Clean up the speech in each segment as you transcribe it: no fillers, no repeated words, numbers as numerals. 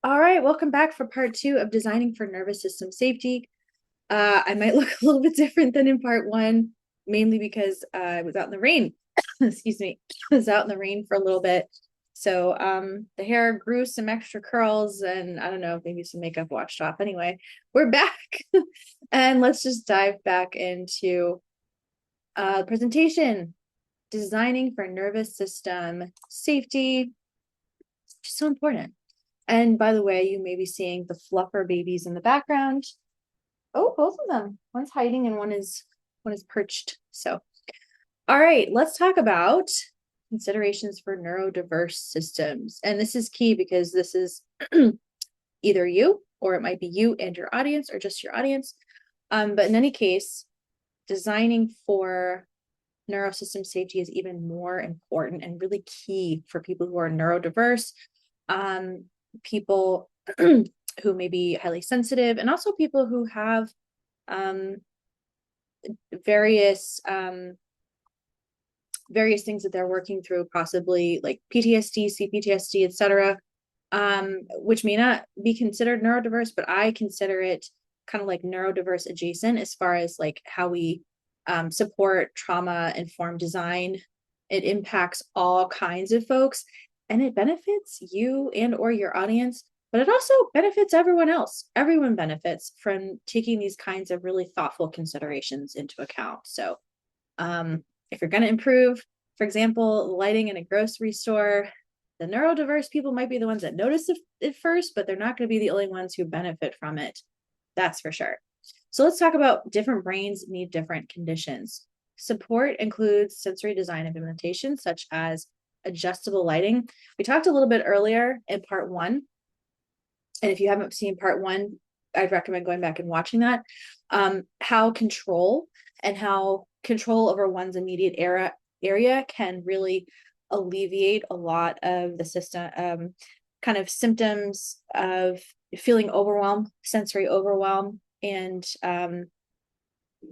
All right, welcome back for part two of designing for nervous system safety. I might look a little bit different than in part one, mainly because I was out in the rain. Excuse me, I was out in the rain for a little bit. So the hair grew some extra curls and I don't know, maybe some makeup washed off. Anyway, we're back and let's just dive back into the presentation. Designing for nervous system safety, just so important. And by the way, you may be seeing the fluffer babies in the background. Oh, both of them. One's hiding and one is perched. So, all right, let's talk about considerations for neurodiverse systems. And this is key because this is either you or it might be you and your audience or just your audience. But in any case, designing for neurosystem safety is even more important and really key for people who are neurodiverse, people who may be highly sensitive, and also people who have various things that they're working through, possibly like PTSD, CPTSD, etc., which may not be considered neurodiverse, but I consider it kind of like neurodiverse adjacent as far as like how we support trauma-informed design. It impacts all kinds of folks, and it benefits you and or your audience, but it also benefits everyone else. Everyone benefits from taking these kinds of really thoughtful considerations into account. So if you're going to improve, for example, lighting in a grocery store, the neurodiverse people might be the ones that notice it first, but they're not going to be the only ones who benefit from it. That's for sure. So let's talk about different brains need different conditions. Support includes sensory design implementation, such as adjustable lighting. We talked a little bit earlier in part one. And if you haven't seen part one, I'd recommend going back and watching that. How control over one's immediate area can really alleviate a lot of the system, kind of symptoms of feeling overwhelmed, sensory overwhelm, and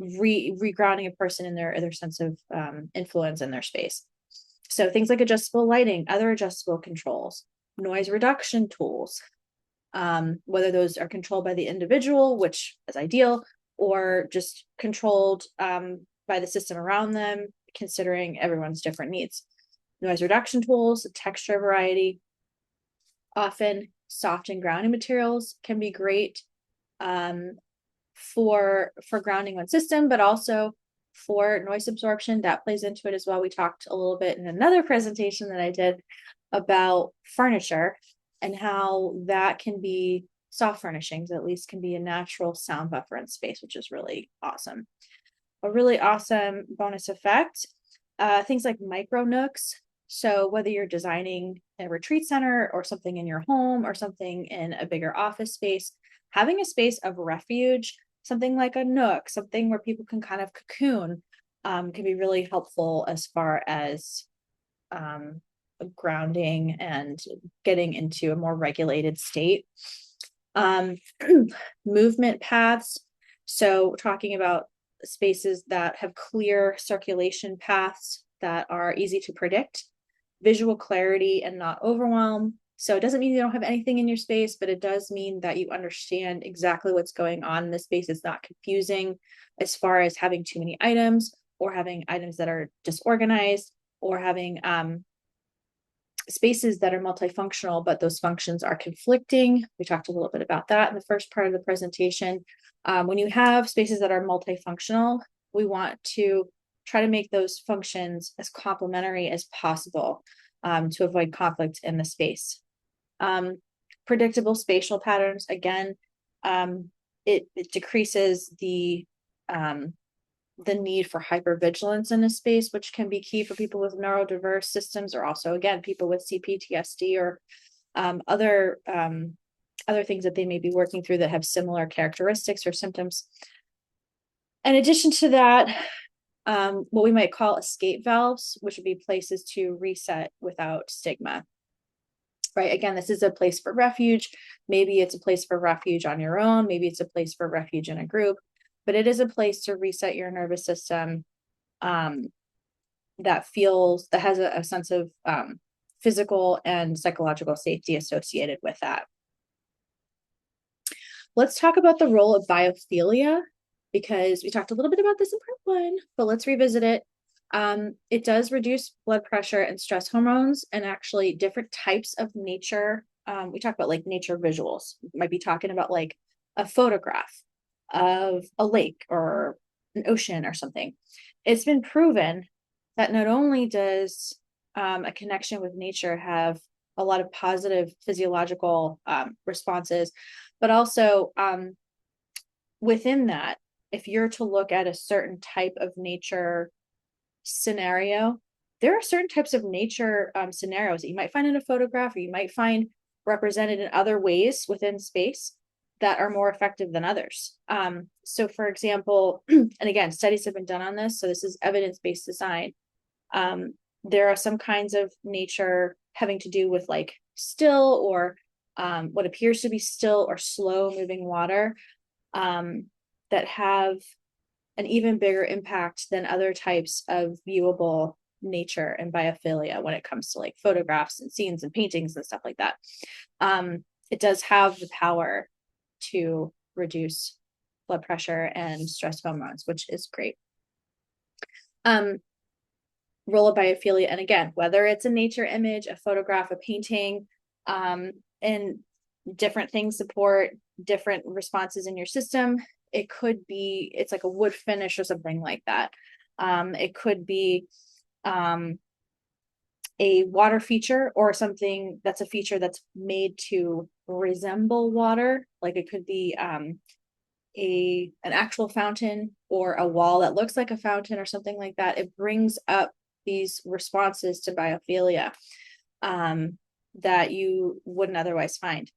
regrounding a person in their sense of influence in their space. So things like adjustable lighting, other adjustable controls, noise reduction tools, whether those are controlled by the individual, which is ideal, or just controlled by the system around them, considering everyone's different needs. Noise reduction tools, texture variety, often soft and grounding materials can be great for grounding one system, but also for noise absorption. That plays into it as well. We talked a little bit in another presentation that I did about furniture and how that can be soft furnishings, at least can be a natural sound buffer in space, which is really awesome. A really awesome bonus effect, things like micro nooks. So whether you're designing a retreat center or something in your home or something in a bigger office space, having a space of refuge, something like a nook, something where people can kind of cocoon, can be really helpful as far as grounding and getting into a more regulated state. Movement paths. So talking about spaces that have clear circulation paths that are easy to predict, visual clarity and not overwhelm. So it doesn't mean you don't have anything in your space, but it does mean that you understand exactly what's going on in the space. It's not confusing as far as having too many items or having items that are disorganized or having spaces that are multifunctional, but those functions are conflicting. We talked a little bit about that in the first part of the presentation. When you have spaces that are multifunctional, we want to try to make those functions as complementary as possible to avoid conflict in the space. Predictable spatial patterns, again, it decreases the need for hypervigilance in a space, which can be key for people with neurodiverse systems, or also, again, people with CPTSD or other things that they may be working through that have similar characteristics or symptoms. In addition to that, what we might call escape valves, which would be places to reset without stigma. Right. Again, this is a place for refuge. Maybe it's a place for refuge on your own. Maybe it's a place for refuge in a group, but it is a place to reset your nervous system that has a sense of physical and psychological safety associated with that. let's talk about the role of biophilia, because we talked a little bit about this in part 1, but let's revisit it. It does reduce blood pressure and stress hormones, and actually different types of nature. We talk about like nature visuals. We might be talking about like a photograph of a lake or an ocean or something. It's been proven that not only does a connection with nature have a lot of positive physiological responses, but also within that, if you're to look at a certain type of nature scenario, there are certain types of nature scenarios that you might find in a photograph, or you might find represented in other ways within space that are more effective than others. So for example, and again, studies have been done on this, so this is evidence-based design. There are some kinds of nature having to do with like still or what appears to be still or slow moving water that have an even bigger impact than other types of viewable nature and biophilia when it comes to like photographs and scenes and paintings and stuff like that. It does have the power to reduce blood pressure and stress hormones, which is great. Role of biophilia, and again, whether it's a nature image, a photograph, a painting, and different things support different responses in your system. It could be, it's like a wood finish or something like that. It could be a water feature or something that's a feature that's made to resemble water. Like it could be an actual fountain or a wall that looks like a fountain or something like that. It brings up these responses to biophilia that you wouldn't otherwise find.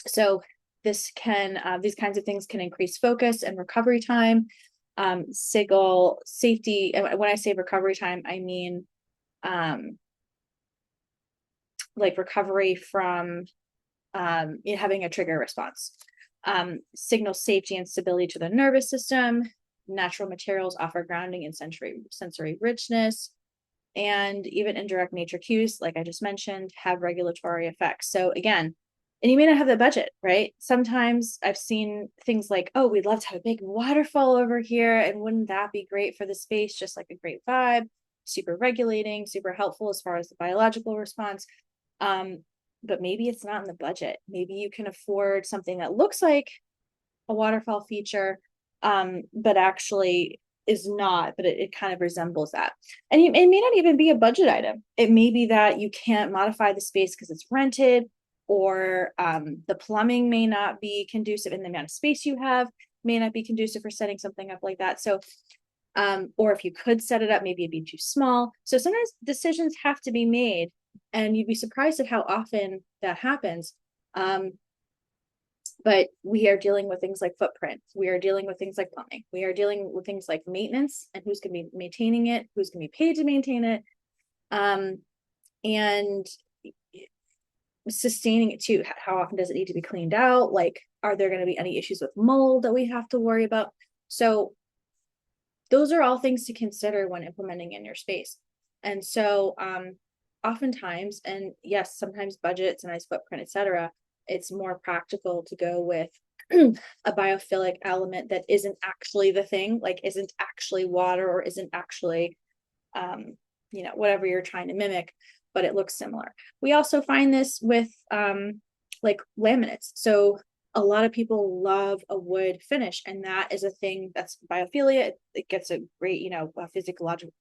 So this can, these kinds of things can increase focus and recovery time, signal safety. And when I say recovery time, I mean like recovery from having a trigger response. Signal safety and stability to the nervous system. Natural materials offer grounding and sensory richness, and even indirect nature cues, like I just mentioned, have regulatory effects. So again, and you may not have the budget, right? Sometimes I've seen things like, oh, we'd love to have a big waterfall over here, and wouldn't that be great for the space? Just like a great vibe, super regulating, super helpful as far as the biological response. But maybe it's not in the budget. Maybe you can afford something that looks like a waterfall feature, but actually is not, but it kind of resembles that. And it may not even be a budget item. It may be that you can't modify the space because it's rented, or the plumbing may not be conducive, and the amount of space you have may not be conducive for setting something up like that. So, or if you could set it up, maybe it'd be too small. So sometimes decisions have to be made, and you'd be surprised at how often that happens. But we are dealing with things like footprint. We are dealing with things like plumbing. We are dealing with things like maintenance and who's going to be maintaining it, who's going to be paid to maintain it, and sustaining it too. How often does it need to be cleaned out? Like, are there going to be any issues with mold that we have to worry about? So those are all things to consider when implementing in your space. And so oftentimes, and yes, sometimes budgets and nice footprint, etc., it's more practical to go with a biophilic element that isn't actually the thing, like isn't actually water or isn't actually, whatever you're trying to mimic, but it looks similar. We also find this with like laminates. So a lot of people love a wood finish, and that is a thing that's biophilia. It gets a great,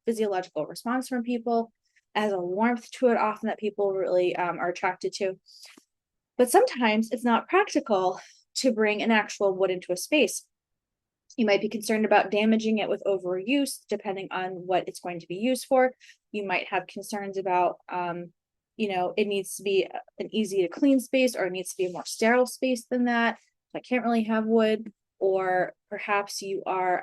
physiological response from people, as a warmth to it often that people really are attracted to. But sometimes it's not practical to bring an actual wood into a space. You might be concerned about damaging it with overuse, depending on what it's going to be used for. You might have concerns about, it needs to be an easy to clean space, or it needs to be a more sterile space than that. I can't really have wood. Or perhaps you are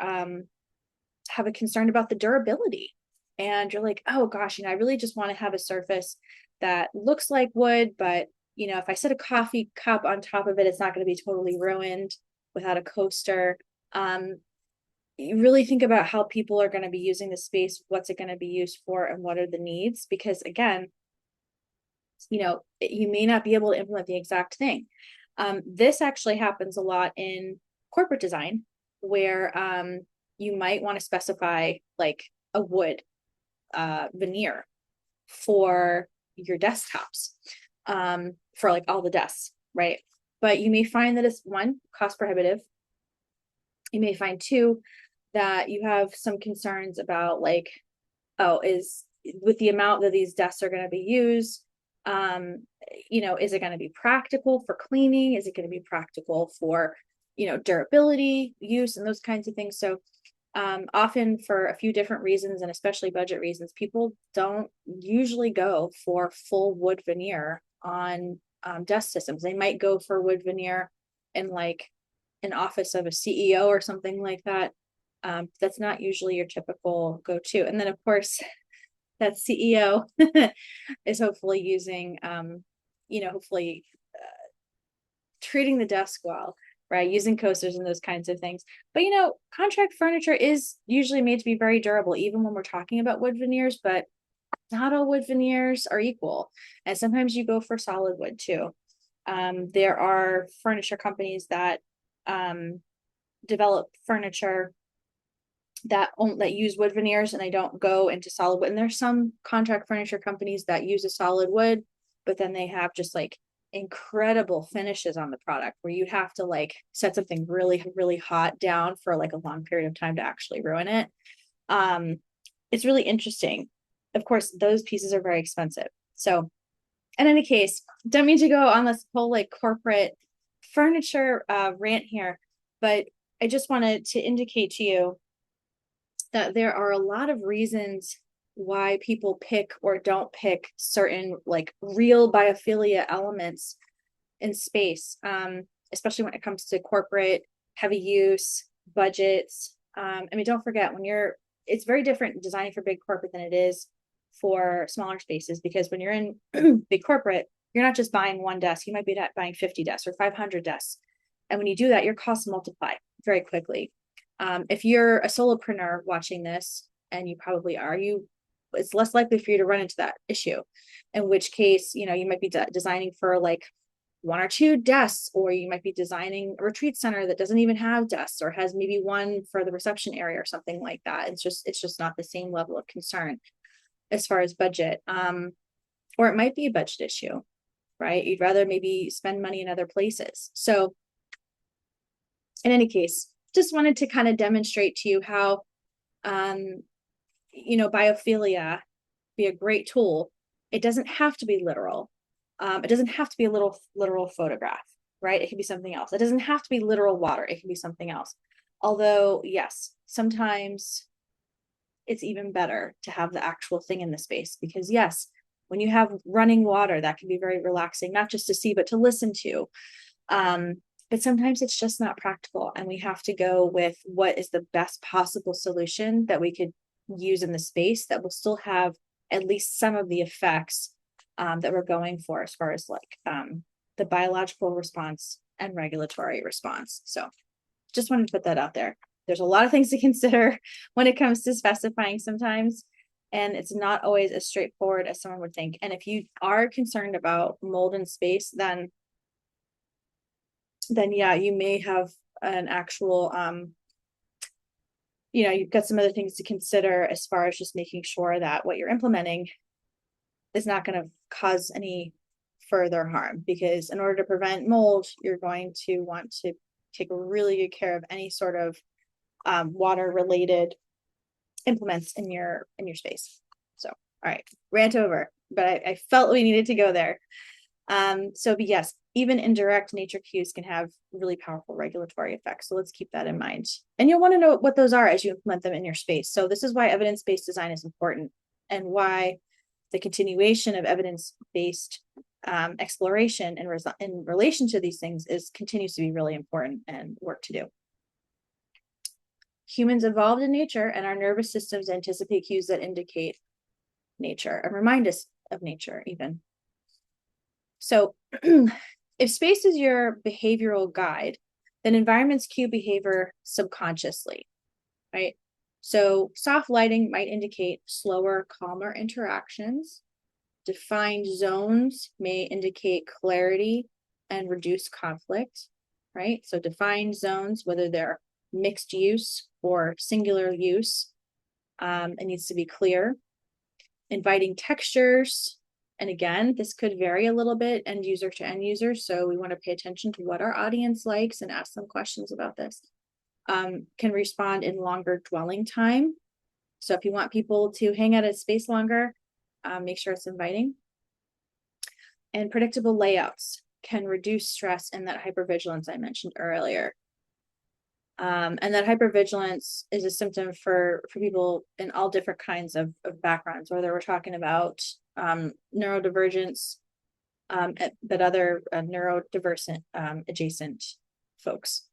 have a concern about the durability, and you're like, oh gosh, I really just want to have a surface that looks like wood, but if I set a coffee cup on top of it, it's not going to be totally ruined without a coaster. You really think about how people are going to be using the space, what's it going to be used for, and what are the needs? Because again, you may not be able to implement the exact thing. This actually happens a lot in corporate design, where you might want to specify like a wood veneer for your desktops, for like all the desks, right? But you may find that it's one, cost prohibitive. You may find two, that you have some concerns about like, oh, is with the amount that these desks are going to be used, is it going to be practical for cleaning? Is it going to be practical for, durability, use, and those kinds of things? So often for a few different reasons, and especially budget reasons, people don't usually go for full wood veneer on desk systems. They might go for wood veneer in like an office of a CEO or something like that. That's not usually your typical go-to. And then of course, that CEO is hopefully using, hopefully treating the desk well, right? Using coasters and those kinds of things. But, contract furniture is usually made to be very durable, even when we're talking about wood veneers, but not all wood veneers are equal. And sometimes you go for solid wood too. There are furniture companies that develop furniture that use wood veneers, and they don't go into solid wood. And there's some contract furniture companies that use a solid wood, but then they have just like incredible finishes on the product where you have to like set something really, really hot down for like a long period of time to actually ruin it. It's really interesting. Of course, those pieces are very expensive. So in any case, don't mean to go on this whole like corporate furniture rant here, but I just wanted to indicate to you that there are a lot of reasons why people pick or don't pick certain like real biophilia elements in space, especially when it comes to corporate heavy use budgets. Don't forget, it's very different designing for big corporate than it is for smaller spaces, because when you're in big corporate, you're not just buying one desk, you might be buying 50 desks or 500 desks. And when you do that, your costs multiply very quickly. If you're a solopreneur watching this, and you probably are, it's less likely for you to run into that issue, in which case, you might be designing for like one or two desks, or you might be designing a retreat center that doesn't even have desks, or has maybe one for the reception area or something like that. It's just not the same level of concern as far as budget. Or it might be a budget issue, right? You'd rather maybe spend money in other places. So in any case, just wanted to kind of demonstrate to you how, biophilia be a great tool. It doesn't have to be literal. It doesn't have to be a literal photograph, right? It can be something else. It doesn't have to be literal water. It can be something else. Although, yes, sometimes it's even better to have the actual thing in the space, because yes, when you have running water, that can be very relaxing, not just to see, but to listen to. But sometimes it's just not practical, and we have to go with what is the best possible solution that we could use in the space that will still have at least some of the effects that we're going for, as far as like the biological response and regulatory response. So just wanted to put that out there. There's a lot of things to consider when it comes to specifying sometimes, and it's not always as straightforward as someone would think. And if you are concerned about mold in space, then yeah, you may have an actual, you've got some other things to consider as far as just making sure that what you're implementing is not going to cause any further harm. Because in order to prevent mold, you're going to want to take really good care of any sort of water related implements in your space. So, all right, rant over, but I felt we needed to go there. But yes, even indirect nature cues can have really powerful regulatory effects. So let's keep that in mind. And you'll want to know what those are as you implement them in your space. So this is why evidence-based design is important, and why the continuation of evidence-based exploration in relation to these things continues to be really important and work to do. Humans evolved in nature, and our nervous systems anticipate cues that indicate nature and remind us of nature even. So if space is your behavioral guide, then environments cue behavior subconsciously, right? So soft lighting might indicate slower, calmer interactions. Defined zones may indicate clarity and reduce conflict, right? So define zones, whether they're mixed use or singular use. It needs to be clear. Inviting textures. And again, this could vary a little bit end user to end user. So we want to pay attention to what our audience likes and ask them questions about this. Can respond in longer dwelling time. So if you want people to hang out at space longer, make sure it's inviting. And predictable layouts can reduce stress and that hypervigilance I mentioned earlier. And that hypervigilance is a symptom for people in all different kinds of backgrounds, whether we're talking about neurodivergence, but other neurodivergent adjacent folks.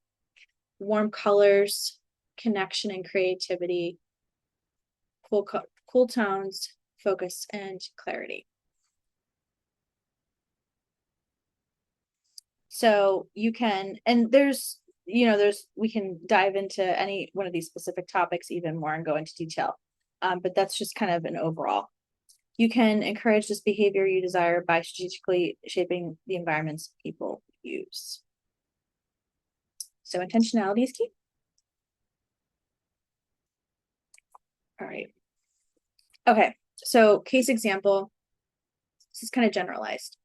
Warm colors, connection and creativity, cool tones, focus, and clarity. So you can, and we can dive into any one of these specific topics even more and go into detail. But that's just kind of an overall. You can encourage this behavior you desire by strategically shaping the environments people use. So intentionality is key. All right. Okay, so case example, this is kind of generalized.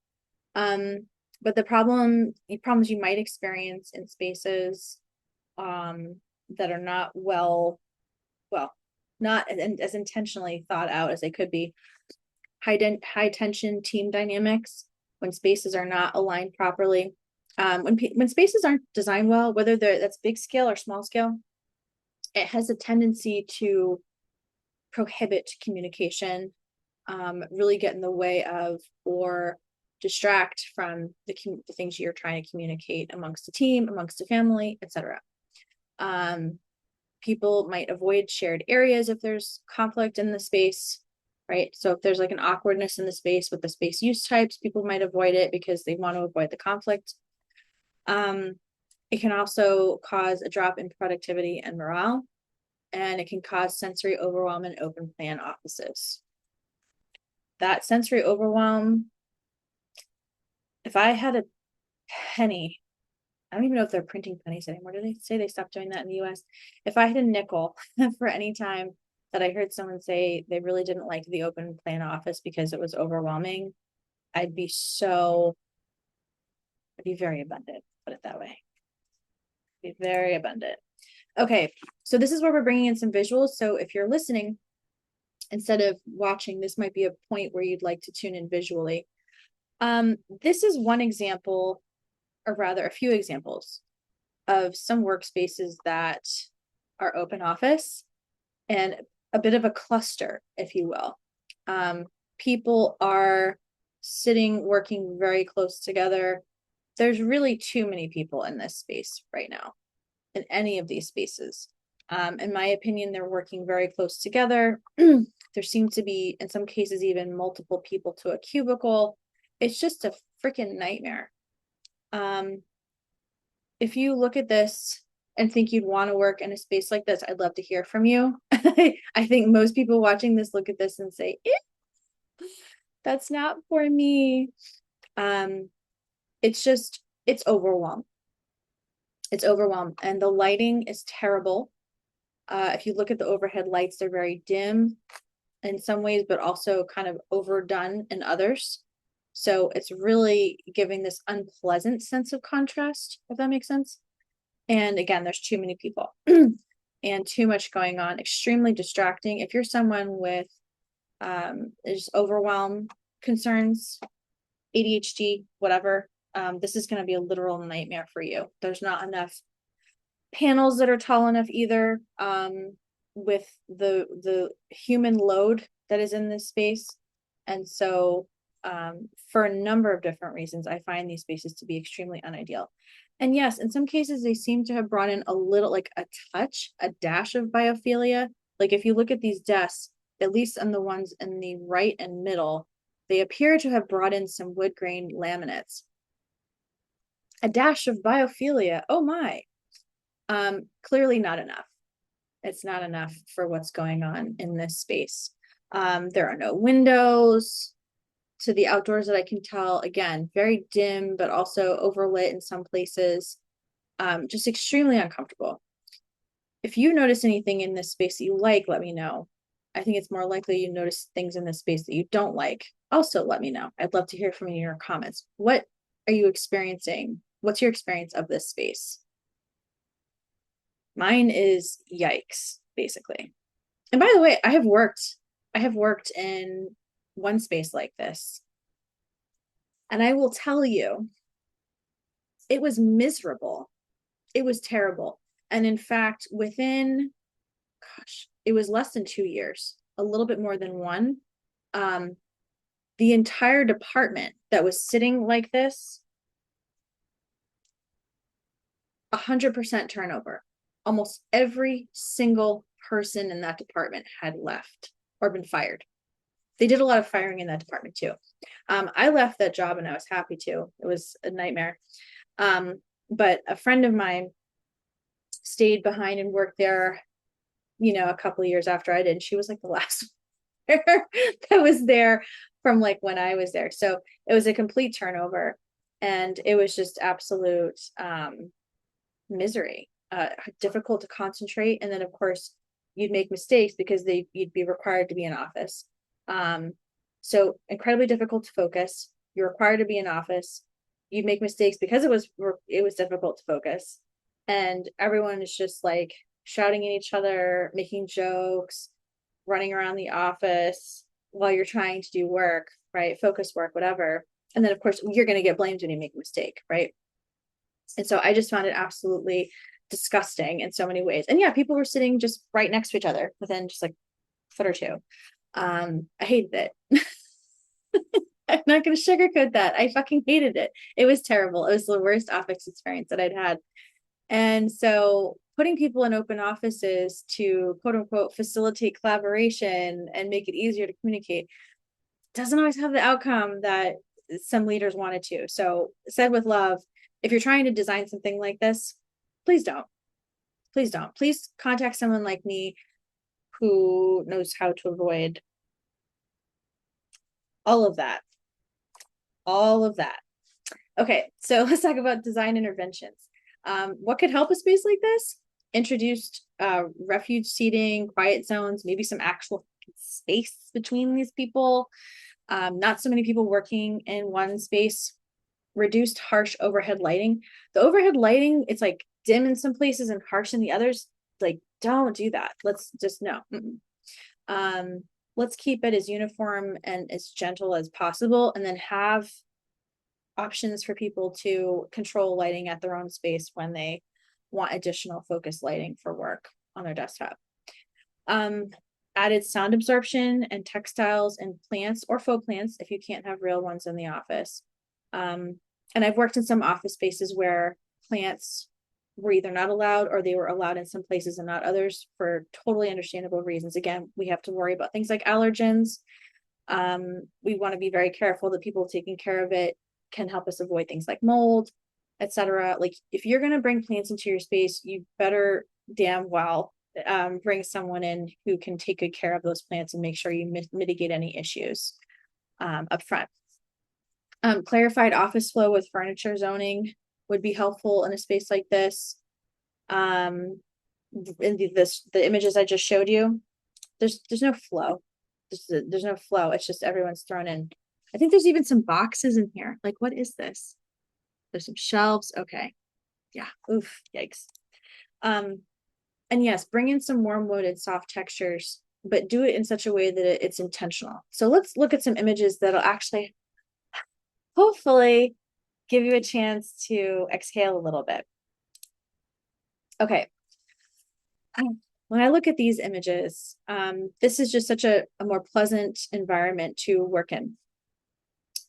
But the problems you might experience in spaces that are not not as intentionally thought out as they could be. High tension team dynamics, when spaces are not aligned properly. When spaces aren't designed well, whether that's big scale or small scale, it has a tendency to prohibit communication, really get in the way of or distract from the things you're trying to communicate amongst a team, amongst a family, etc. People might avoid shared areas if there's conflict in the space, right? So if there's like an awkwardness in the space with the space use types, people might avoid it because they want to avoid the conflict. It can also cause a drop in productivity and morale, and it can cause sensory overwhelm in open plan offices. That sensory overwhelm, if I had a penny, I don't even know if they're printing pennies anymore. Did they say they stopped doing that in the US? If I had a nickel for any time that I heard someone say they really didn't like the open plan office because it was overwhelming, I'd be very abundant, put it that way. Be very abundant. Okay, so this is where we're bringing in some visuals. So if you're listening, instead of watching, this might be a point where you'd like to tune in visually. This is one example, or rather a few examples of some workspaces that are open office and a bit of a cluster, if you will. People are sitting, working very close together. There's really too many people in this space right now, in any of these spaces. In my opinion, they're working very close together. There seem to be, in some cases, even multiple people to a cubicle. It's just a freaking nightmare. If you look at this and think you'd want to work in a space like this, I'd love to hear from you. I think most people watching this look at this and say, that's not for me. It's overwhelmed. It's overwhelmed, and the lighting is terrible. If you look at the overhead lights, they're very dim in some ways, but also kind of overdone in others. So it's really giving this unpleasant sense of contrast, if that makes sense. And again, there's too many people and too much going on, extremely distracting. If you're someone with just overwhelm concerns, ADHD, whatever, this is going to be a literal nightmare for you. There's not enough panels that are tall enough either, with the human load that is in this space. And so for a number of different reasons, I find these spaces to be extremely unideal. And yes, in some cases, they seem to have brought in a little, like a dash of biophilia. Like if you look at these desks, at least on the ones in the right and middle, they appear to have brought in some wood grain laminates. A dash of biophilia, oh my. Clearly not enough. It's not enough for what's going on in this space. There are no windows. to the outdoors that I can tell, again, very dim, but also overlit in some places, just extremely uncomfortable. If you notice anything in this space that you like, let me know. I think it's more likely you notice things in this space that you don't like. Also, let me know. I'd love to hear from you in your comments. What are you experiencing? What's your experience of this space? Mine is yikes, basically. And by the way, I have worked in one space like this. And I will tell you, it was miserable. It was terrible. And in fact, within, gosh, it was less than 2 years, a little bit more than one. The entire department that was sitting like this, 100% turnover. Almost every single person in that department had left or been fired. They did a lot of firing in that department too. I left that job and I was happy to. It was a nightmare. But a friend of mine stayed behind and worked there, a couple of years after I did. She was like the last that was there from like when I was there. So it was a complete turnover and it was just absolute misery, difficult to concentrate. And then of course you'd make mistakes because you'd be required to be in office. So incredibly difficult to focus. You're required to be in office. You'd make mistakes because it was difficult to focus. And everyone is just like shouting at each other, making jokes, running around the office while you're trying to do work, right? Focus work, whatever. And then of course you're going to get blamed when you make a mistake, right? And so I just found it absolutely disgusting in so many ways. And yeah, people were sitting just right next to each other within just like a foot or two. I hated it. I'm not going to sugarcoat that. I fucking hated it. It was terrible. It was the worst office experience that I'd had. And so putting people in open offices to quote unquote facilitate collaboration and make it easier to communicate doesn't always have the outcome that some leaders wanted to. So said with love, if you're trying to design something like this, please don't. Please don't. Please contact someone like me who knows how to avoid all of that. All of that. Okay, so let's talk about design interventions. What could help a space like this? Introduced refuge seating, quiet zones, maybe some actual space between these people. Not so many people working in one space. Reduced harsh overhead lighting. The overhead lighting, it's like dim in some places and harsh in the others. Like, don't do that. Let's just no. Let's keep it as uniform and as gentle as possible, and then have options for people to control lighting at their own space when they want additional focus lighting for work on their desktop. Added sound absorption and textiles and plants or faux plants if you can't have real ones in the office. And I've worked in some office spaces where plants were either not allowed or they were allowed in some places and not others for totally understandable reasons. Again, we have to worry about things like allergens. We want to be very careful that people taking care of it can help us avoid things like mold, etc. Like if you're going to bring plants into your space, you better damn well bring someone in who can take good care of those plants and make sure you mitigate any issues up front. Clarified office flow with furniture zoning would be helpful in a space like this. In the images I just showed you, there's no flow. There's no flow. It's just everyone's thrown in. I think there's even some boxes in here. Like, what is this? There's some shelves. Okay. Yeah. Oof. Yikes. And yes, bring in some warm wooded soft textures, but do it in such a way that it's intentional. So let's look at some images that'll actually hopefully give you a chance to exhale a little bit. Okay. When I look at these images, this is just such a more pleasant environment to work in.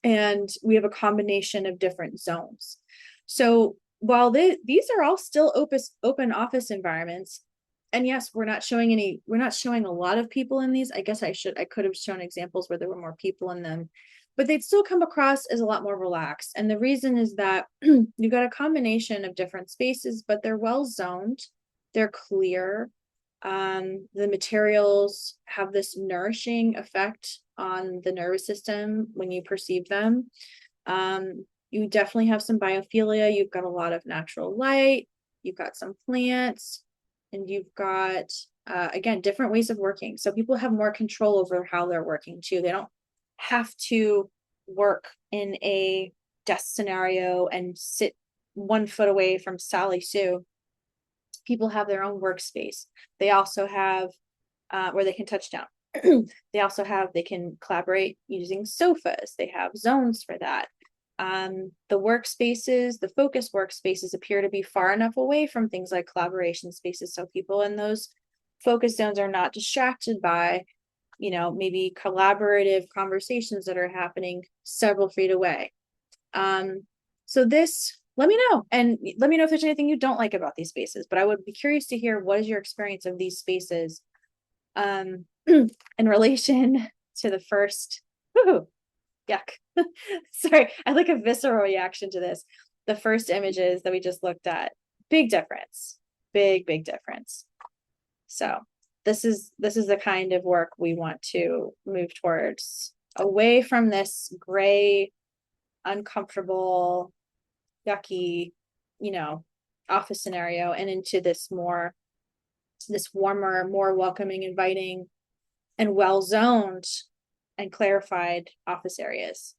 And we have a combination of different zones. So while these are all still open office environments, and yes, we're not showing a lot of people in these. I guess I could have shown examples where there were more people in them, but they'd still come across as a lot more relaxed. And the reason is that you've got a combination of different spaces, but they're well zoned, they're clear, The materials have this nourishing effect on the nervous system when you perceive them. You definitely have some biophilia. You've got a lot of natural light, you've got some plants, and you've got, again, different ways of working. So people have more control over how they're working too. They don't have to work in a desk scenario and sit 1 foot away from Sally Sue. People have their own workspace. They also have where they can touch down. They can collaborate using sofas. They have zones for that. The workspaces, the focus workspaces appear to be far enough away from things like collaboration spaces. So people in those focus zones are not distracted by, maybe collaborative conversations that are happening several feet away. So this, let me know, and let me know if there's anything you don't like about these spaces, but I would be curious to hear, what is your experience of these spaces in relation to the first, woohoo, yuck. Sorry, I like a visceral reaction to this. The first images that we just looked at, big difference, big difference. So this is the kind of work we want to move towards, away from this gray, uncomfortable, yucky, office scenario, and into this warmer, more welcoming, inviting, and well zoned and clarified office areas.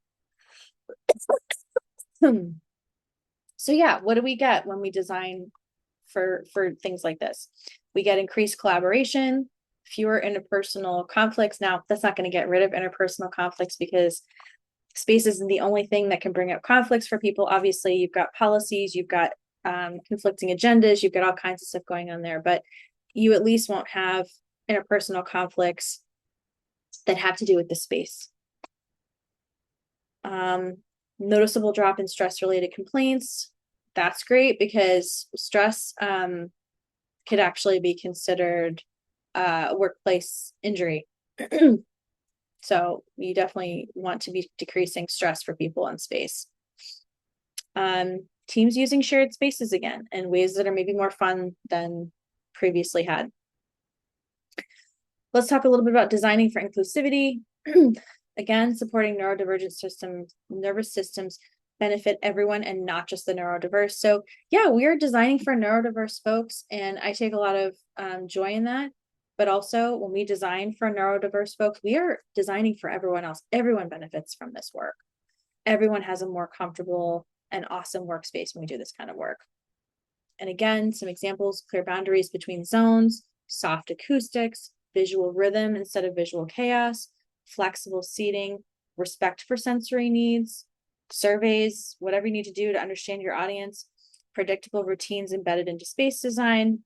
So yeah, what do we get when we design for things like this? We get increased collaboration, fewer interpersonal conflicts. Now, that's not going to get rid of interpersonal conflicts, because space isn't the only thing that can bring up conflicts for people. Obviously, you've got policies, you've got conflicting agendas, you've got all kinds of stuff going on there, but you at least won't have interpersonal conflicts that have to do with the space. Noticeable drop in stress-related complaints. That's great, because stress could actually be considered a workplace injury. So you definitely want to be decreasing stress for people in space. Teams using shared spaces again in ways that are maybe more fun than previously had. Let's talk a little bit about designing for inclusivity. Again, supporting neurodivergent nervous systems benefit everyone and not just the neurodiverse. So yeah, we are designing for neurodiverse folks, and I take a lot of joy in that. But also, when we design for neurodiverse folks, we are designing for everyone else. Everyone benefits from this work. Everyone has a more comfortable and awesome workspace when we do this kind of work. And again, some examples: clear boundaries between zones, soft acoustics, visual rhythm instead of visual chaos, flexible seating, respect for sensory needs, surveys, whatever you need to do to understand your audience, predictable routines embedded into space design,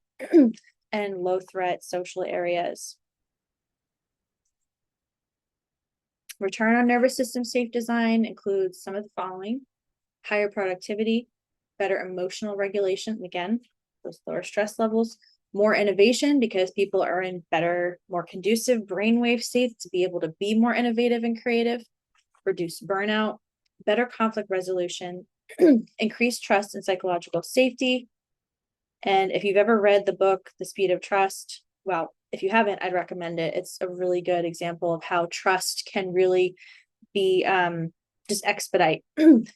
and low threat social areas. Return on nervous system safe design includes some of the following: higher productivity, better emotional regulation, again, those lower stress levels, more innovation because people are in better, more conducive brainwave states to be able to be more innovative and creative, reduce burnout, better conflict resolution, increased trust and psychological safety. And if you've ever read the book, The Speed of Trust, well, if you haven't, I'd recommend it. It's a really good example of how trust can really be just expedite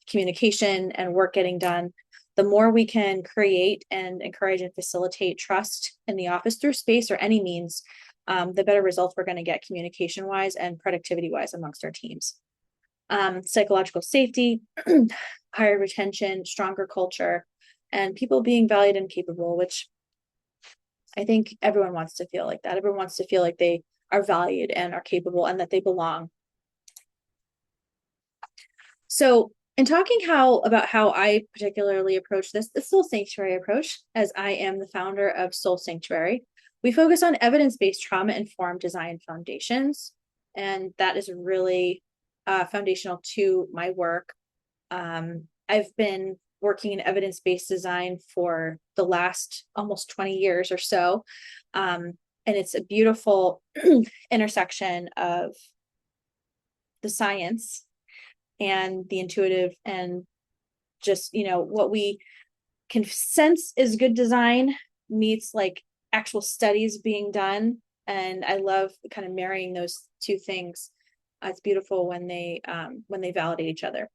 communication and work getting done. The more we can create and encourage and facilitate trust in the office through space or any means, the better results we're going to get communication-wise and productivity-wise amongst our teams. Psychological safety, higher retention, stronger culture, and people being valued and capable, which I think everyone wants to feel like that. Everyone wants to feel like they are valued and are capable and that they belong. So in talking about how I particularly approach this, the Soul Sanctuary approach, as I am the founder of Soul Sanctuary, we focus on evidence-based trauma-informed design foundations. And that is really foundational to my work. I've been working in evidence-based design for the last almost 20 years or so. And it's a beautiful intersection of the science and the intuitive, and just, what we can sense is good design meets like actual studies being done. And I love kind of marrying those two things. It's beautiful when they validate each other.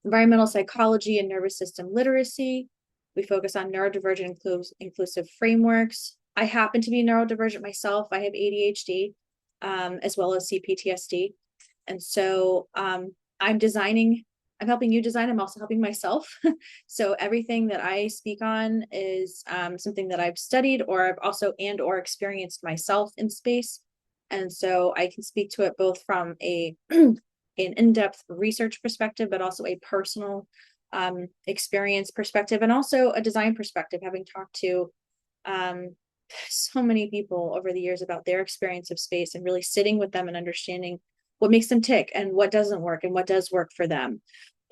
Environmental psychology and nervous system literacy. We focus on neurodivergent inclusive frameworks. I happen to be neurodivergent myself. I have ADHD, as well as CPTSD. And so I'm helping you design, I'm also helping myself. So everything that I speak on is something that I've studied or I've also or experienced myself in space. And so I can speak to it both from an in-depth research perspective, but also a personal experience perspective, and also a design perspective, having talked to so many people over the years about their experience of space and really sitting with them and understanding what makes them tick and what doesn't work and what does work for them.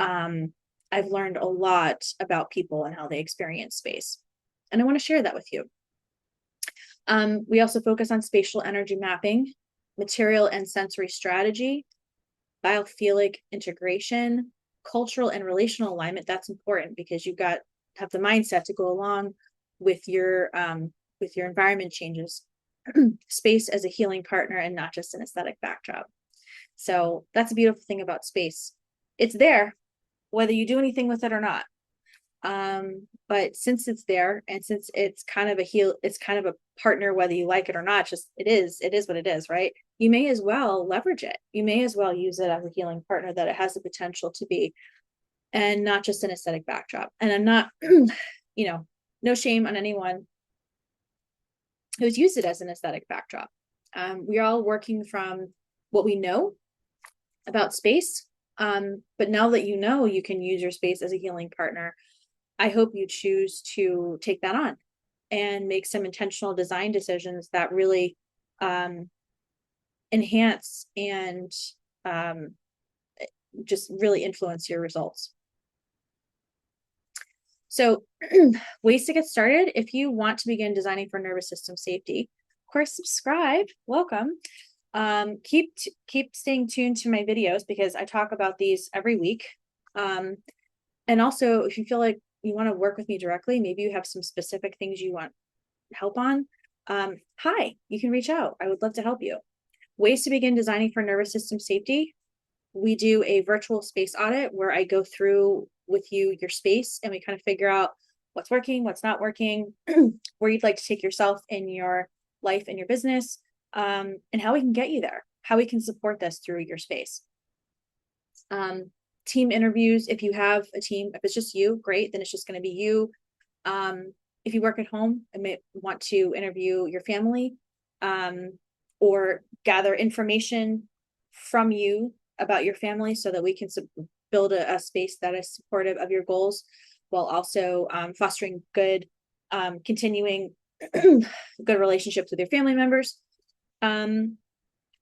I've learned a lot about people and how they experience space, and I want to share that with you. We also focus on spatial energy mapping, material and sensory strategy, biophilic integration, cultural and relational alignment. That's important because you've got to have the mindset to go along with your environment changes. Space as a healing partner and not just an aesthetic backdrop. So that's a beautiful thing about space. It's there, whether you do anything with it or not. But since it's there, and since it's kind of a partner, whether you like it or not, it is what it is, right? You may as well leverage it. You may as well use it as a healing partner that it has the potential to be, and not just an aesthetic backdrop. And I'm not, no shame on anyone who's used it as an aesthetic backdrop. We're all working from what we know about space. But now that you know you can use your space as a healing partner, I hope you choose to take that on and make some intentional design decisions that really enhance and just really influence your results. So ways to get started. If you want to begin designing for nervous system safety, of course, subscribe. Welcome. Keep staying tuned to my videos because I talk about these every week. And also, if you feel like you want to work with me directly, maybe you have some specific things you want help on, hi, you can reach out. I would love to help you. Ways to begin designing for nervous system safety. We do a virtual space audit where I go through with you your space and we kind of figure out what's working, what's not working, where you'd like to take yourself in your life and your business, and how we can get you there, how we can support this through your space. Team interviews. If you have a team, if it's just you, great, then it's just going to be you. If you work at home and may want to interview your family, or gather information from you about your family so that we can build a space that is supportive of your goals while also fostering good, continuing good relationships with your family members. And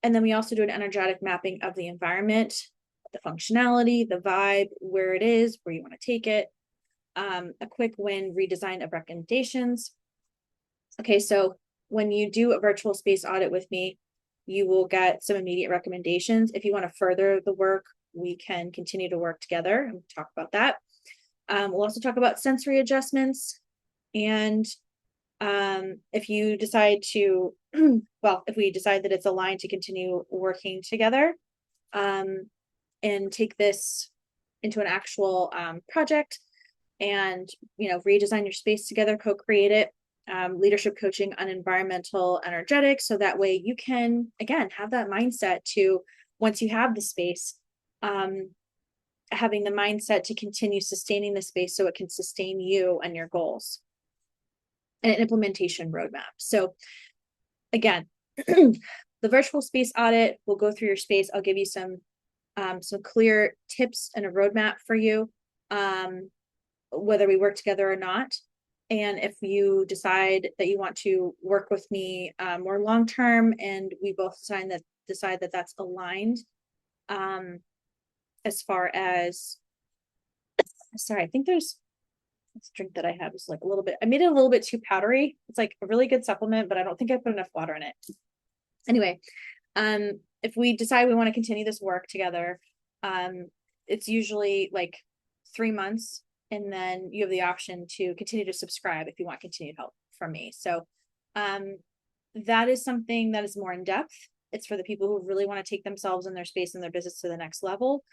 then we also do an energetic mapping of the environment, the functionality, the vibe, where it is, where you want to take it, a quick win redesign of recommendations. Okay, so when you do a virtual space audit with me, you will get some immediate recommendations. If you want to further the work, we can continue to work together and talk about that. We'll also talk about sensory adjustments. And if you decide to, if we decide that it's aligned to continue working together, and take this into an actual project and, redesign your space together, co-create it, leadership coaching on environmental energetics. So that way you can, again, have that mindset to, once you have the space, having the mindset to continue sustaining the space so it can sustain you and your goals, and an implementation roadmap. So again, the virtual space audit will go through your space. I'll give you some clear tips and a roadmap for you, whether we work together or not. And if you decide that you want to work with me more long-term, and we both decide that that's aligned, as far as, sorry, I think there's this drink that I had was like a little bit, I made it a little bit too powdery. It's like a really good supplement, but I don't think I put enough water in it. Anyway, if we decide we want to continue this work together, it's usually like 3 months, and then you have the option to continue to subscribe if you want continued help from me. So that is something that is more in depth. It's for the people who really want to take themselves and their space and their business to the next level.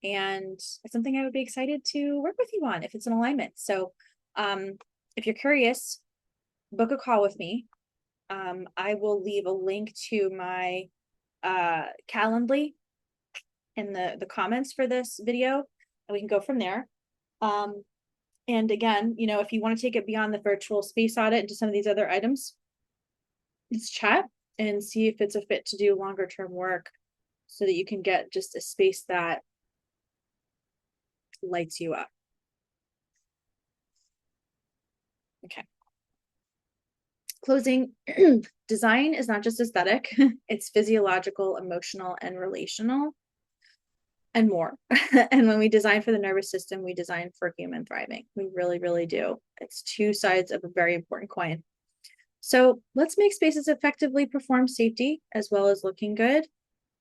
And it's something I would be excited to work with you on if it's an alignment. So if you're curious, book a call with me. I will leave a link to my Calendly in the comments for this video, and we can go from there. And again, you know, if you want to take it beyond the virtual space audit into some of these other items, let's chat and see if it's a fit to do longer term work so that you can get just a space that lights you up. Okay. Closing, design is not just aesthetic, it's physiological, emotional, and relational, and more. And when we design for the nervous system, we design for human thriving. We really, really do. It's two sides of a very important coin. So let's make spaces effectively perform safety as well as looking good.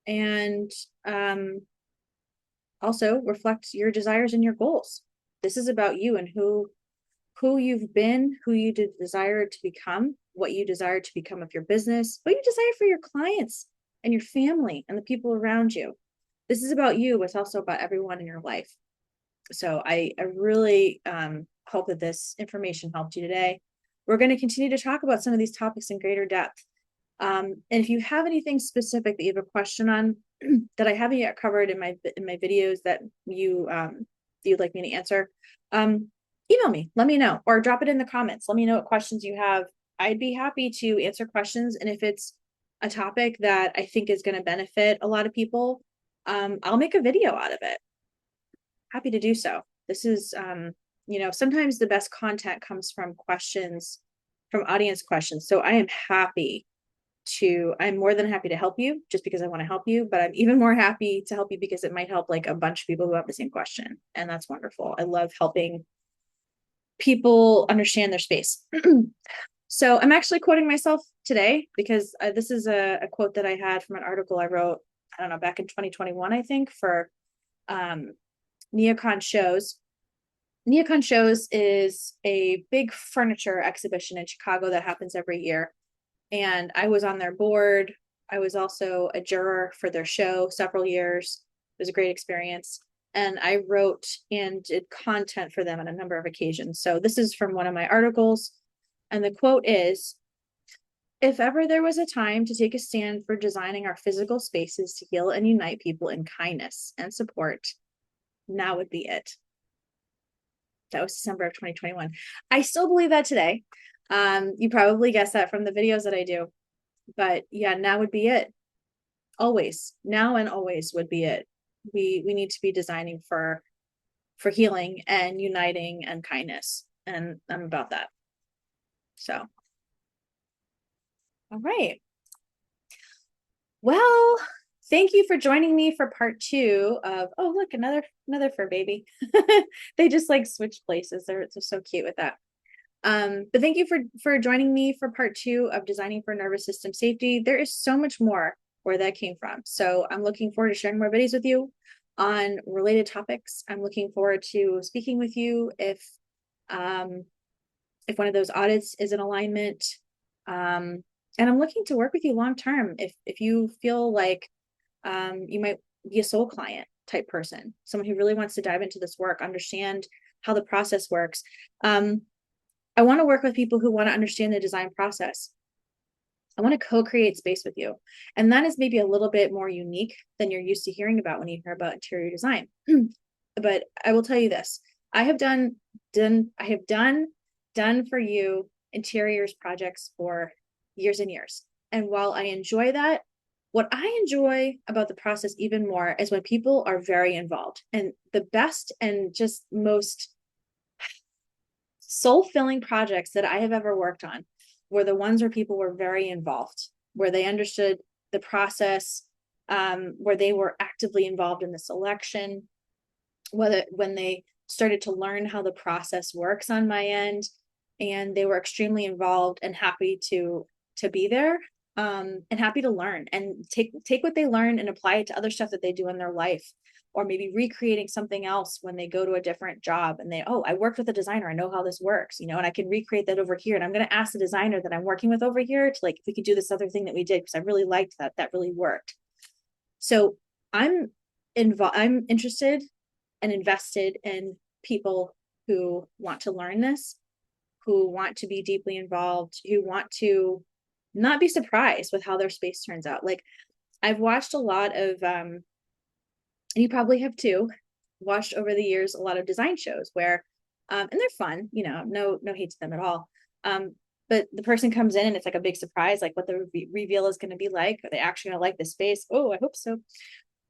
And also reflect your desires and your goals. This is about you and who you've been, who you desire to become, what you desire to become of your business, what you desire for your clients and your family and the people around you. This is about you, but it's also about everyone in your life. So I really hope that this information helped you today. We're going to continue to talk about some of these topics in greater depth. And if you have anything specific that you have a question on that I haven't yet covered in my videos that you'd like me to answer, email me, let me know, or drop it in the comments. Let me know what questions you have. I'd be happy to answer questions. And if it's a topic that I think is going to benefit a lot of people, I'll make a video out of it. Happy to do so. This is, you know, sometimes the best content comes from questions, from audience questions. So I'm more than happy to help you just because I want to help you, but I'm even more happy to help you because it might help like a bunch of people who have the same question. And that's wonderful. I love helping people understand their space. So I'm actually quoting myself today because this is a quote that I had from an article I wrote, I don't know, back in 2021, I think, for Neocon Shows. Neocon Shows is a big furniture exhibition in Chicago that happens every year. And I was on their board. I was also a juror for their show several years. It was a great experience. And I wrote and did content for them on a number of occasions. So this is from one of my articles. And the quote is, "If ever there was a time to take a stand for designing our physical spaces to heal and unite people in kindness and support, now would be it." That was December of 2021. I still believe that today. You probably guessed that from the videos that I do. But yeah, now would be it. Always. Now and always would be it. We need to be designing for healing and uniting and kindness. And I'm about that. So, all right. Well, thank you for joining me for part 2 of, oh, look, another fur baby. They just like switch places. They're so cute with that. But thank you for joining me for part 2 of designing for nervous system safety. There is so much more where that came from. So I'm looking forward to sharing more videos with you on related topics. I'm looking forward to speaking with you if one of those audits is in alignment. And I'm looking to work with you long term. If you feel like you might be a soul client type person, someone who really wants to dive into this work, understand how the process works. I want to work with people who want to understand the design process. I want to co-create space with you. And that is maybe a little bit more unique than you're used to hearing about when you hear about interior design. But I will tell you this, I have done for you interiors projects for years and years. And while I enjoy that, what I enjoy about the process even more is when people are very involved. And the best and just most soul-filling projects that I have ever worked on were the ones where people were very involved, where they understood the process, where they were actively involved in the selection, when they started to learn how the process works on my end, and they were extremely involved and happy to be there, and happy to learn and take what they learn and apply it to other stuff that they do in their life. or maybe recreating something else when they go to a different job and I worked with a designer, I know how this works, and I can recreate that over here. And I'm going to ask the designer that I'm working with over here to if we could do this other thing that we did, because I really liked that really worked. So I'm interested and invested in people who want to learn this, who want to be deeply involved, who want to not be surprised with how their space turns out. I've watched a lot of, and you probably have too, watched over the years a lot of design shows where, and they're fun, no hate to them at all. But the person comes in and it's a big surprise, what the reveal is going to be like. Are they actually going to like the space? Oh, I hope so.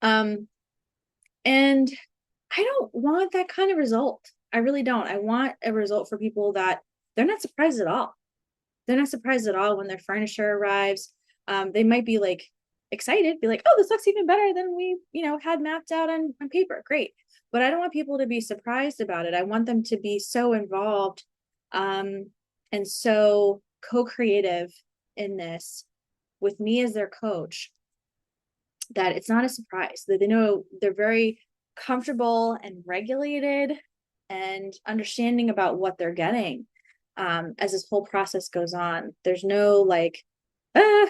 And I don't want that kind of result. I really don't. I want a result for people that they're not surprised at all. They're not surprised at all when their furniture arrives. They might be excited, be oh, this looks even better than we, had mapped out on paper. Great. But I don't want people to be surprised about it. I want them to be so involved and so co-creative in this with me as their coach that it's not a surprise, that they know they're very comfortable and regulated and understanding about what they're getting as this whole process goes on. There's no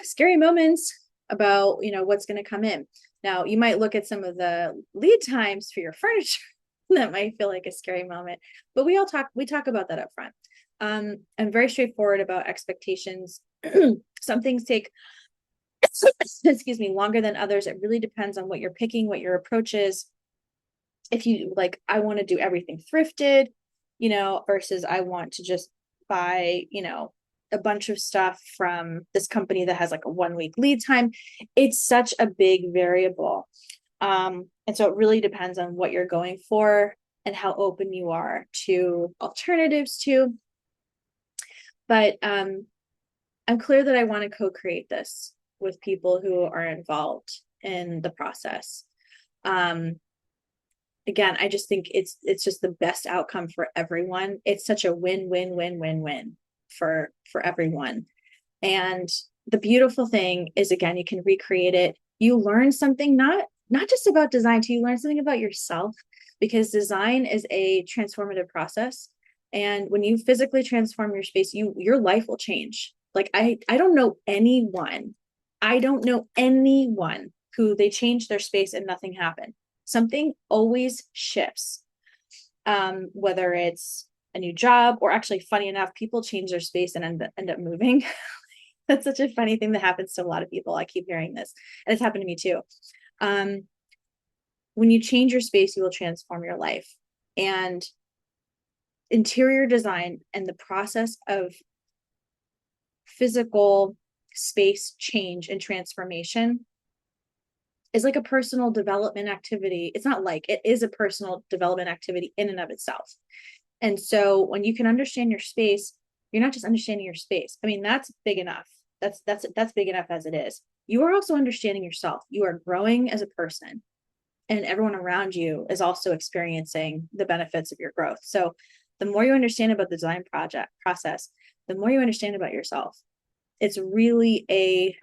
scary moments about what's going to come in. Now you might look at some of the lead times for your furniture that might feel like a scary moment, but we talk about that up front. I'm very straightforward about expectations. Some things take excuse me, longer than others. It really depends on what you're picking, what your approach is. If you I want to do everything thrifted, versus I want to just buy, a bunch of stuff from this company that has a 1 week lead time. It's such a big variable. And so it really depends on what you're going for and how open you are to alternatives too. But I'm clear that I want to co-create this with people who are involved in the process. Again, I just think it's just the best outcome for everyone. It's such a win-win-win-win-win for everyone. And the beautiful thing is, again, you can recreate it. You learn something, not just about design too, you learn something about yourself, because design is a transformative process. And when you physically transform your space, your life will change. I don't know anyone who they changed their space and nothing happened. Something always shifts, whether it's a new job or actually, funny enough, people change their space and end up moving. That's such a funny thing that happens to a lot of people. I keep hearing this, and it's happened to me too. When you change your space, you will transform your life. And interior design and the process of physical space change and transformation is a personal development activity. It's not it is a personal development activity in and of itself. And so when you can understand your space, you're not just understanding your space. I mean, that's big enough. That's big enough as it is. You are also understanding yourself. You are growing as a person, and everyone around you is also experiencing the benefits of your growth. So the more you understand about the design process, the more you understand about yourself. It's really a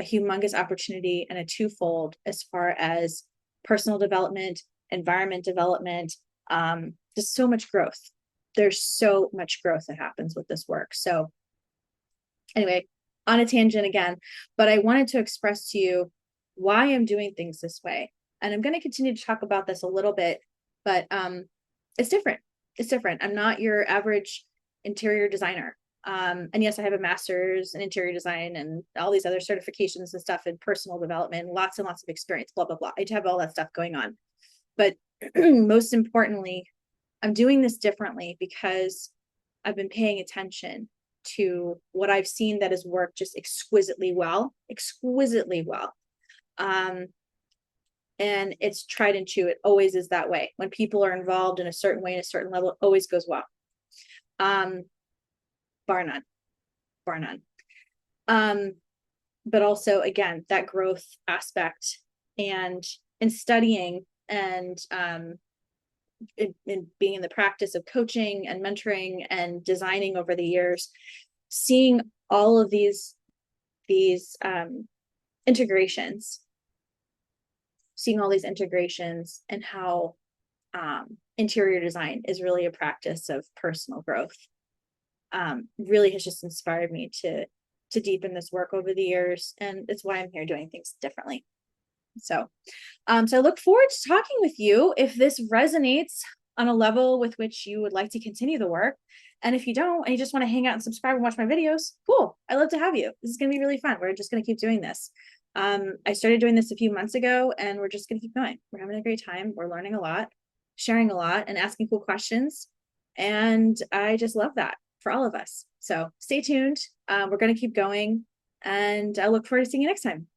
humongous opportunity and a twofold as far as personal development, environment development, just so much growth. There's so much growth that happens with this work. So anyway, on a tangent again, but I wanted to express to you why I'm doing things this way. And I'm going to continue to talk about this a little bit, but it's different. It's different. I'm not your average interior designer. And yes, I have a master's in interior design and all these other certifications and stuff in personal development, lots and lots of experience, blah, blah, blah. I have all that stuff going on. But most importantly, I'm doing this differently because I've been paying attention to what I've seen that has worked just exquisitely well. And it's tried and true. It always is that way. When people are involved in a certain way, in a certain level, it always goes well. Bar none. But also, again, that growth aspect, and in studying and in being in the practice of coaching and mentoring and designing over the years, seeing all of these integrations seeing all these integrations and how interior design is really a practice of personal growth. Really has just inspired me to deepen this work over the years, and it's why I'm here doing things differently. So I look forward to talking with you if this resonates on a level with which you would like to continue the work. And if you don't, and you just want to hang out and subscribe and watch my videos, cool. I love to have you. This is going to be really fun. We're just going to keep doing this. I started doing this a few months ago, and we're just going to keep going. We're having a great time. We're learning a lot, sharing a lot, and asking cool questions. And I just love that for all of us. So stay tuned. We're going to keep going, and I look forward to seeing you next time.